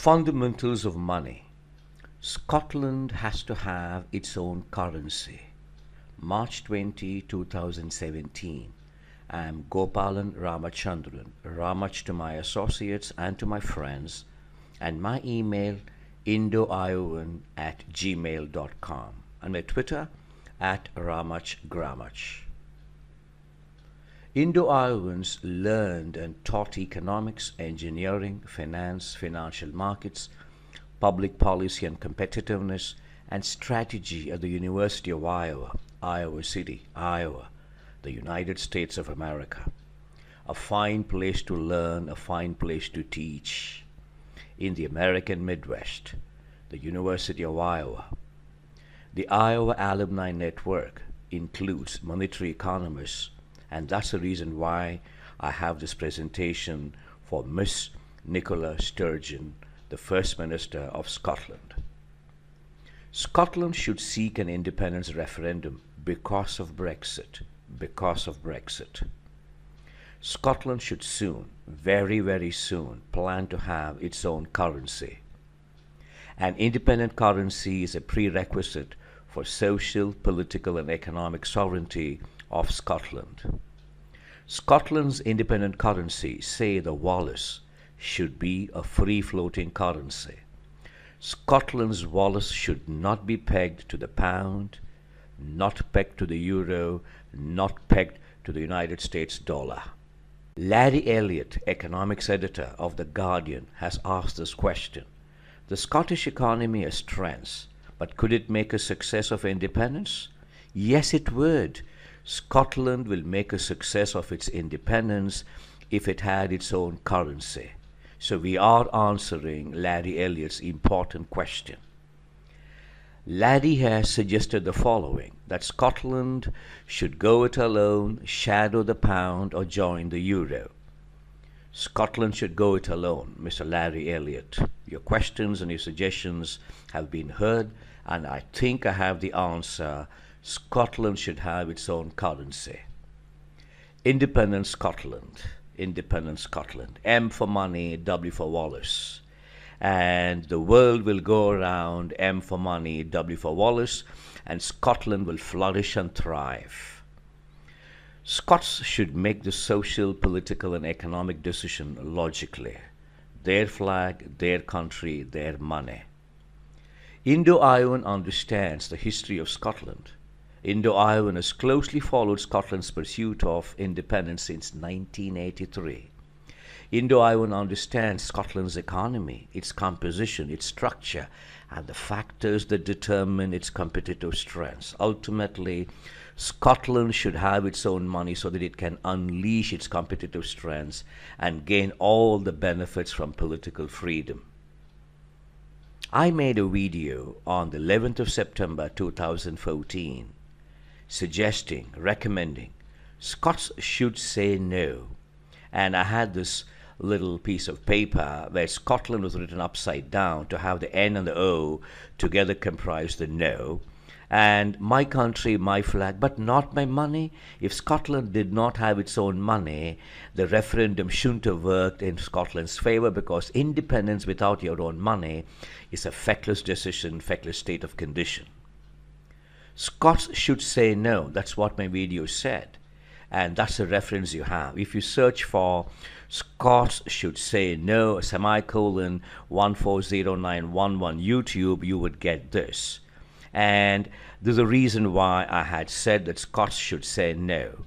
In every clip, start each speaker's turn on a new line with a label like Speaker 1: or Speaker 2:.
Speaker 1: Fundamentals of money. Scotland has to have its own currency. March 20, 2017. I am Gopalan Ramachandran. Ramach to my associates and to my friends, and my email indoiowan@gmail.com, and my Twitter @ramachgramach. Indo-Iowans learned and taught economics, engineering, finance, financial markets, public policy and competitiveness, and strategy at the University of Iowa, Iowa City, Iowa, the United States of America. A fine place to learn, a fine place to teach. In the American Midwest, the University of Iowa. The Iowa Alumni Network includes monetary economists, and that's the reason why I have this presentation for Miss Nicola Sturgeon, the First Minister of Scotland. Scotland should seek an independence referendum because of Brexit. Because of Brexit. Scotland should soon, very, very soon, plan to have its own currency. An independent currency is a prerequisite for social, political, and economic sovereignty of Scotland. Scotland's independent currency, say the Wallace, should be a free-floating currency. Scotland's Wallace should not be pegged to the pound, not pegged to the euro, not pegged to the United States dollar. Larry Elliott, economics editor of The Guardian, has asked this question. The Scottish economy has strengths, but could it make a success of independence? Yes, it would. Scotland will make a success of its independence if it had its own currency. So we are answering Larry Elliott's important question. Larry has suggested the following, that Scotland should go it alone, shadow the pound, or join the euro. Scotland should go it alone, Mr. Larry Elliott. Your questions and your suggestions have been heard, and I think I have the answer. Scotland should have its own currency. Independent Scotland. Independent Scotland. M for money, W for Wallace. And the world will go around, M for money, W for Wallace, and Scotland will flourish and thrive. Scots should make the social, political, and economic decision logically. Their flag, their country, their money. Indo-Iowan understands the history of Scotland. Indo-Iowan has closely followed Scotland's pursuit of independence since 1983. Indo-Iowan understands Scotland's economy, its composition, its structure, and the factors that determine its competitive strengths. Ultimately, Scotland should have its own money so that it can unleash its competitive strengths and gain all the benefits from political freedom. I made a video on the 11th of September 2014 suggesting, recommending, Scots should say no. And I had this little piece of paper where Scotland was written upside down to have the N and the O together comprise the no. And my country, my flag, but not my money. If Scotland did not have its own money, the referendum shouldn't have worked in Scotland's favor, because independence without your own money is a feckless decision, feckless state of condition. Scots should say no. That's what my video said. And that's the reference you have. If you search for Scots should say no, semicolon 140911 YouTube, you would get this. And there's a reason why I had said that Scots should say no.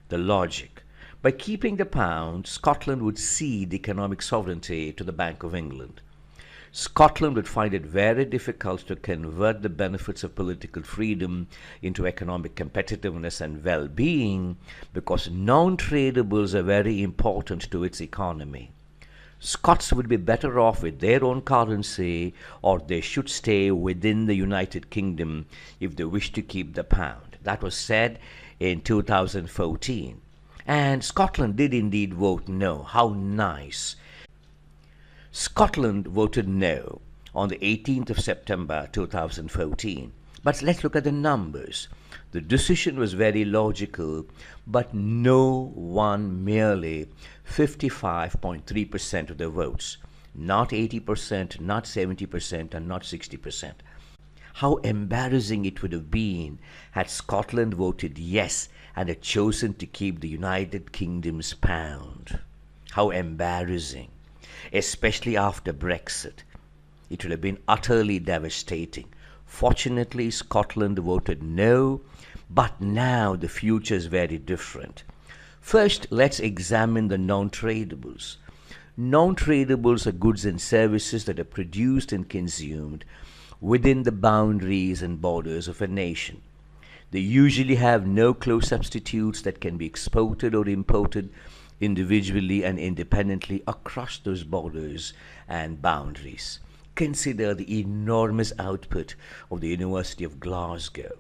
Speaker 1: The logic. By keeping the pound, Scotland would cede economic sovereignty to the Bank of England. Scotland would find it very difficult to convert the benefits of political freedom into economic competitiveness and well-being, because non-tradables are very important to its economy. Scots would be better off with their own currency, or they should stay within the United Kingdom if they wish to keep the pound. That was said in 2014. And Scotland did indeed vote no. How nice. Scotland voted no on the 18th of September 2014. But let's look at the numbers. The decision was very logical, but no won merely 55.3% of the votes. Not 80%, not 70%, and not 60%. How embarrassing it would have been had Scotland voted yes and had chosen to keep the United Kingdom's pound. How embarrassing, especially after Brexit. It would have been utterly devastating. Fortunately, Scotland voted no, but now the future is very different. First, let's examine the non-tradables. Non-tradables are goods and services that are produced and consumed within the boundaries and borders of a nation. They usually have no close substitutes that can be exported or imported individually and independently across those borders and boundaries. Consider the enormous output of the University of Glasgow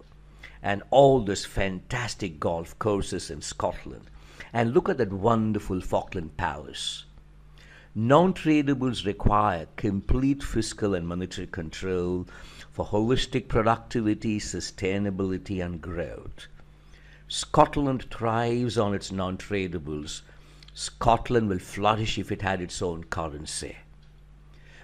Speaker 1: and all those fantastic golf courses in Scotland. And look at that wonderful Falkland Palace. Non-tradables require complete fiscal and monetary control for holistic productivity, sustainability, and growth. Scotland thrives on its non-tradables. Scotland will flourish if it had its own currency.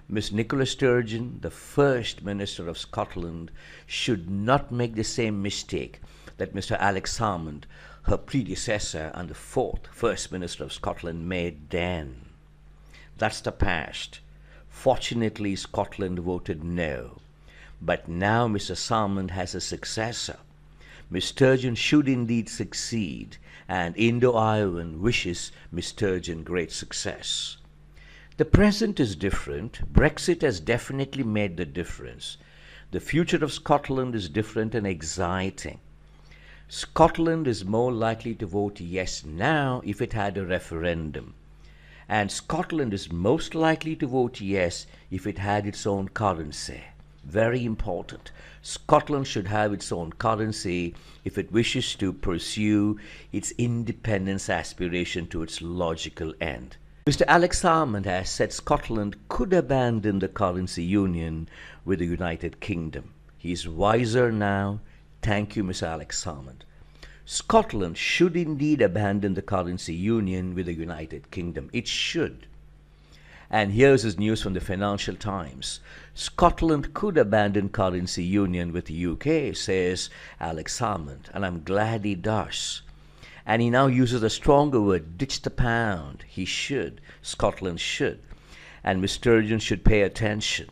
Speaker 1: Miss Nicola Sturgeon, the first Minister of Scotland, should not make the same mistake that Mr. Alex Salmond, her predecessor and the fourth First Minister of Scotland, made then. That's the past. Fortunately, Scotland voted no. But now Mr. Salmond has a successor. Miss Sturgeon should indeed succeed, and Indo-Ireland wishes Miss Sturgeon great success. The present is different. Brexit has definitely made the difference. The future of Scotland is different and exciting. Scotland is more likely to vote yes now if it had a referendum. And Scotland is most likely to vote yes if it had its own currency. Very important. Scotland should have its own currency if it wishes to pursue its independence aspiration to its logical end. Mr. Alex Salmond has said Scotland could abandon the currency union with the United Kingdom. He is wiser now. Thank you, Mr. Alex Salmond. Scotland should indeed abandon the currency union with the United Kingdom. It should. And here's his news from the Financial Times. Scotland could abandon currency union with the UK, says Alex Salmond, and I'm glad he does. And he now uses a stronger word, ditch the pound. He should. Scotland should. And Miss Sturgeon should pay attention.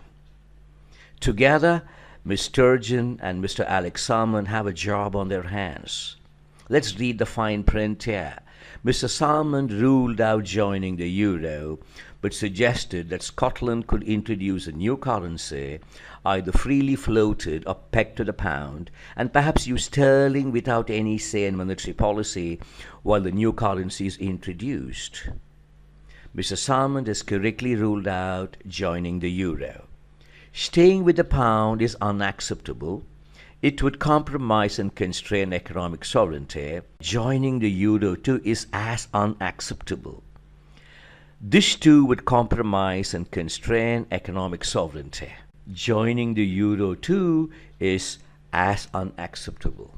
Speaker 1: Together, Miss Sturgeon and Mr. Alex Salmond have a job on their hands. Let's read the fine print here. Mr. Salmond ruled out joining the euro, but suggested that Scotland could introduce a new currency, either freely floated or pegged to the pound, and perhaps use sterling without any say in monetary policy while the new currency is introduced. Mr. Salmond has correctly ruled out joining the euro. Staying with the pound is unacceptable. It would compromise and constrain economic sovereignty. Joining the euro too is as unacceptable. This too would compromise and constrain economic sovereignty. Joining the euro too is as unacceptable.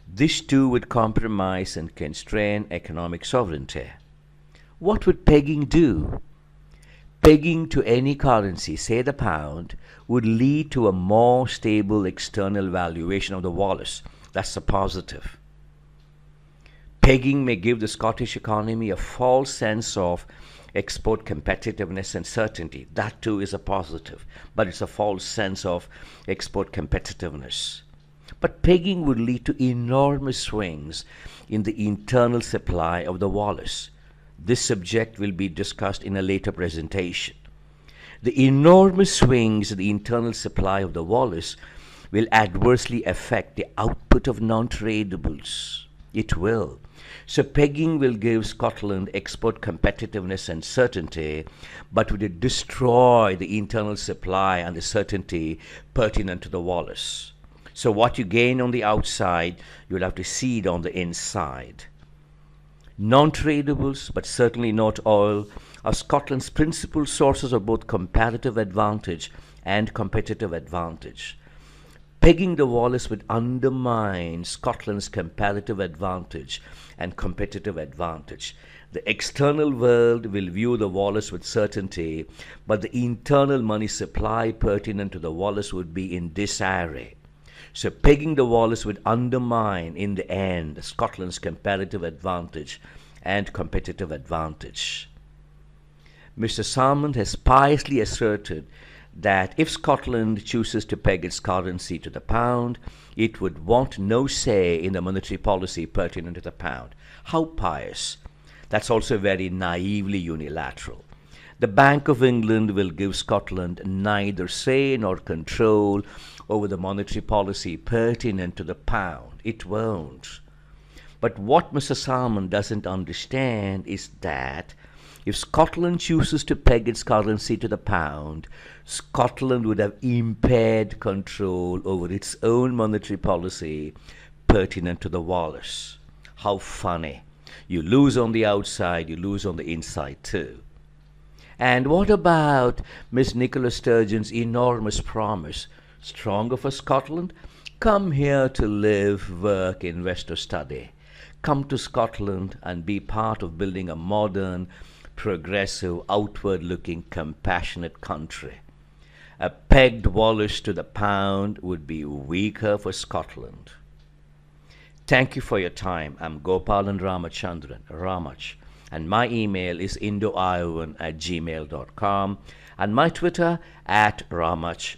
Speaker 1: This too would compromise and constrain economic sovereignty. What would pegging do? Pegging to any currency, say the pound, would lead to a more stable external valuation of the Wallace. That's a positive. Pegging may give the Scottish economy a false sense of export competitiveness and certainty. That too is a positive, but it's a false sense of export competitiveness. But pegging would lead to enormous swings in the internal supply of the Wallace. This subject will be discussed in a later presentation. The enormous swings in the internal supply of the Wallace will adversely affect the output of non-tradables. It will. So pegging will give Scotland export competitiveness and certainty, but will destroy the internal supply and the certainty pertinent to the Wallace. So what you gain on the outside, you'll have to cede on the inside. Non-tradables, but certainly not oil, are Scotland's principal sources of both comparative advantage and competitive advantage. Pegging the Wallace would undermine Scotland's comparative advantage and competitive advantage. The external world will view the Wallace with certainty, but the internal money supply pertinent to the Wallace would be in disarray. So pegging the Wallace would undermine, in the end, Scotland's comparative advantage and competitive advantage. Mr. Salmond has piously asserted that if Scotland chooses to peg its currency to the pound, it would want no say in the monetary policy pertinent to the pound. How pious! That's also very naively unilateral. The Bank of England will give Scotland neither say nor control over the monetary policy pertinent to the pound. It won't. But what Mr. Salmond doesn't understand is that if Scotland chooses to peg its currency to the pound, Scotland would have impaired control over its own monetary policy pertinent to the Wallace. How funny. You lose on the outside, you lose on the inside too. And what about Miss Nicola Sturgeon's enormous promise? Stronger for Scotland? Come here to live, work, invest or study. Come to Scotland and be part of building a modern, progressive, outward-looking, compassionate country. A pegged Wallace to the pound would be weaker for Scotland. Thank you for your time. I'm Gopalan Ramachandran, Ramach, and my email is indoiowan@gmail.com and my Twitter @RamachGramach.